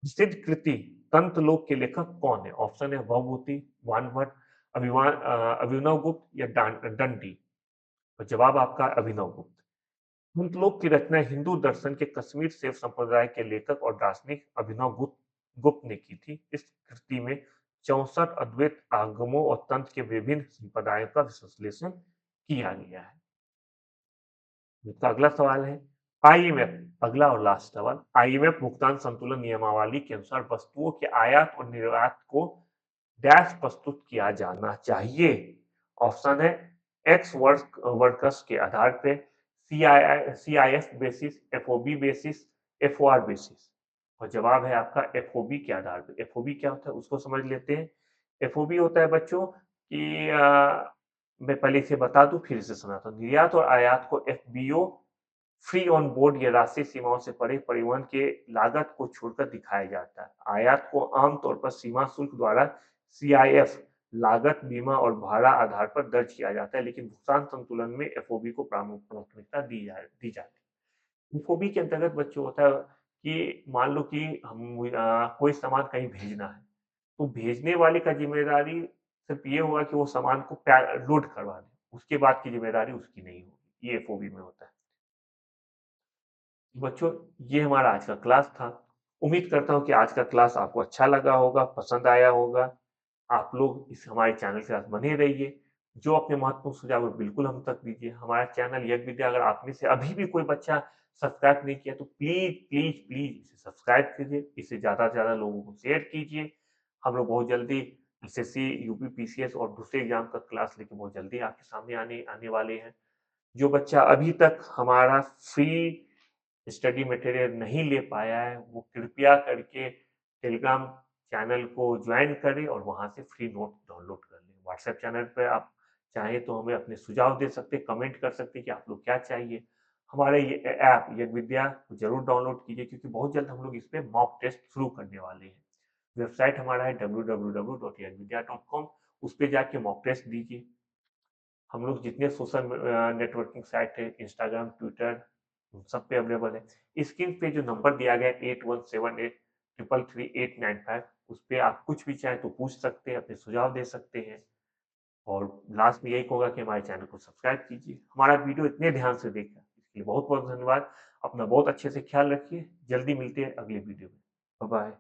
सिद्ध कृति तंत्रलोक के लेखक कौन है? ऑप्शन है भवभूति, वानभट्ट, अभिनव गुप्त या दंडी। तो जवाब आपका अभिनव गुप्त। मंत्रलोक की रचना हिंदू दर्शन के कश्मीर शैव संप्रदाय के लेखक और दार्शनिक अभिनव गुप्त ने की थी। इस कृति में 64 अद्वैत आगमों और तंत्र के विभिन्न संप्रदायों का विश्लेषण किया गया है। इसका अगला सवाल है आईएमएफ, अगला और लास्ट सवाल, आईएमएफ भुगतान संतुलन नियमावली के अनुसार वस्तुओं के आयात और निर्यात को डैश प्रस्तुत किया जाना चाहिए? ऑप्शन है एक्स वर्कर्स के आधार पे, CIF basis, FOB basis, FOR basis. और जवाब है आपका एफओबी के आधार पे। एफओबी क्या होता है उसको समझ लेते हैं। एफओबी होता है बच्चों कि मैं पहले इसे बता दूं फिर इसे सुनाता हूँ। निर्यात और आयात को एफबीओ, फ्री ऑन बोर्ड या राष्ट्रीय सीमाओं से परे परिवहन के लागत को छोड़कर दिखाया जाता है। आयात को आमतौर पर सीमा शुल्क द्वारा सीआईएफ लागत, बीमा और भाड़ा आधार पर दर्ज किया जाता है, लेकिन भुगतान संतुलन में एफओबी को प्राथमिकता दी जाती है। एफओबी के अंतर्गत बच्चों होता है कि मान लो कि हम कोई सामान कहीं भेजना है, तो भेजने वाले का जिम्मेदारी सिर्फ ये होगा कि वो सामान को लोड करवा दे, उसके बाद की जिम्मेदारी उसकी नहीं होगी। ये एफओबी में होता है। बच्चों, ये हमारा आज का क्लास था। उम्मीद करता हूँ कि आज का क्लास आपको अच्छा लगा होगा, पसंद आया होगा। आप लोग इस हमारे चैनल के साथ बने रहिए। जो अपने महत्वपूर्ण सुझाव है बिल्कुल हम तक दीजिए। हमारा चैनल यज्ञ विद्या, अगर आप में से अभी भी कोई बच्चा सब्सक्राइब नहीं किया तो प्लीज़, प्लीज़, प्लीज़ इसे सब्सक्राइब कीजिए। इसे ज़्यादा से ज़्यादा लोगों को शेयर कीजिए। हम लोग बहुत जल्दी एसएससी, यूपी, पीसीएस और दूसरे एग्ज़ाम का क्लास लेके बहुत जल्दी आपके सामने आने आने वाले हैं। जो बच्चा अभी तक हमारा फ्री स्टडी मटेरियल नहीं ले पाया है, वो कृपया करके टेलीग्राम चैनल को ज्वाइन करें और वहाँ से फ्री नोट डाउनलोड कर लें। व्हाट्सएप चैनल पे आप चाहें तो हमें अपने सुझाव दे सकते हैं, कमेंट कर सकते हैं कि आप लोग क्या चाहिए। हमारे ये ऐप यज्ञ विद्या को ज़रूर डाउनलोड कीजिए क्योंकि बहुत जल्द हम लोग इस पे मॉक टेस्ट शुरू करने वाले हैं। वेबसाइट हमारा है www.yagvidya.com, उस पे जाके मॉक टेस्ट दीजिए। हम लोग जितने सोशल नेटवर्किंग साइट है, इंस्टाग्राम, ट्विटर, सब पे अवेलेबल है। स्क्रीन पे जो नंबर दिया गया है 8178333895, उस पे आप कुछ भी चाहें तो पूछ सकते हैं, अपने सुझाव दे सकते हैं। और लास्ट में यही कहूँगा कि हमारे चैनल को सब्सक्राइब कीजिए। हमारा वीडियो इतने ध्यान से देखा इसके लिए बहुत बहुत धन्यवाद। अपना बहुत अच्छे से ख्याल रखिए। जल्दी मिलते हैं अगले वीडियो में। Bye bye.